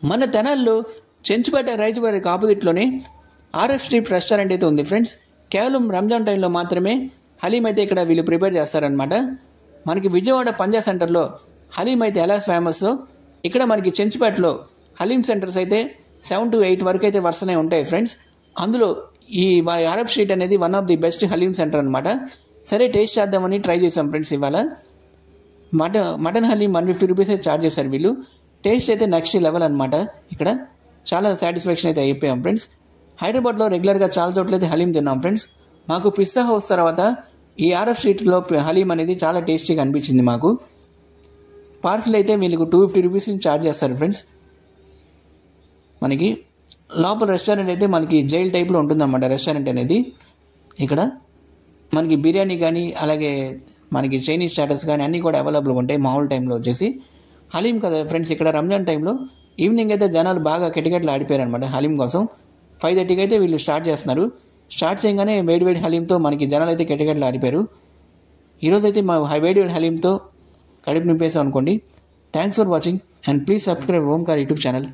మన తెనాల్లో చెంచుపేట రైతు బజార్కి ఆపోజిట్లోనే ఆర్ఎఫ్ స్ట్రీట్ రెస్టారెంట్ అయితే ఉంది ఫ్రెండ్స్. కేవలం రంజాన్ టైంలో మాత్రమే హలీం అయితే ఇక్కడ వీళ్ళు ప్రిపేర్ చేస్తారనమాట. మనకి విజయవాడ పంజా సెంటర్లో హలీం అయితే ఎలా ఫేమస్, ఇక్కడ మనకి చెంచుపేటలో హలీం సెంటర్స్ అయితే 7 to 8 వరకు అయితే వరుసనే ఉంటాయి ఫ్రెండ్స్. అందులో ఈ ఆర్ఎఫ్ స్ట్రీట్ అనేది one of the best haleem centre అనమాట. సరే టేస్ట్ చేద్దామని ట్రై చేసాం ఫ్రెండ్స్. ఇవాళ మటన్ హలీం 150 రూపీస్ అయితే ఛార్జ్ చేశారు వీళ్ళు. టేస్ట్ అయితే నెక్స్ట్ లెవెల్ అనమాట. ఇక్కడ చాలా సాటిస్ఫాక్షన్ అయితే అయిపోయాం ఫ్రెండ్స్. హైదరాబాద్లో రెగ్యులర్గా చాలా చోట్ల అయితే హలీం తిన్నాం ఫ్రెండ్స్. మాకు పిస్తా హౌస్ తర్వాత ఈ ఆర్ఎఫ్ స్ట్రీట్లో హలీం అనేది చాలా టేస్టీగా అనిపించింది మాకు. పార్సిల్ అయితే వీళ్ళకు 250 రూపీస్ ఛార్జ్ చేస్తారు ఫ్రెండ్స్. మనకి లోపల రెస్టారెంట్ అయితే మనకి జైల్ టైప్లో ఉంటుందన్నమాట రెస్టారెంట్ అనేది. ఇక్కడ మనకి బిర్యానీ కానీ అలాగే మనకి చైనీస్ స్టాటస్ కానీ అన్నీ కూడా అవైలబుల్గా ఉంటాయి. మామూలు టైంలో వచ్చేసి హలీం కదా ఫ్రెండ్స్, ఇక్కడ రంజాన్ టైంలో ఈవినింగ్ అయితే జనాలు బాగా కెటికెట్లు ఆడిపోయారు అనమాట హలీం కోసం. 5:30కి అయితే వీళ్ళు స్టార్ట్ చేస్తున్నారు. స్టార్ట్ చేయగానే వేడివేడి హలీంతో మనకి జనాలు అయితే కెటికెట్లు ఆడిపోయారు. ఈరోజు అయితే మా వేడివేడి హలీంతో కడుపు నింపేసాం అనుకోండి. Thanks for watching and please subscribe Omkar YouTube channel.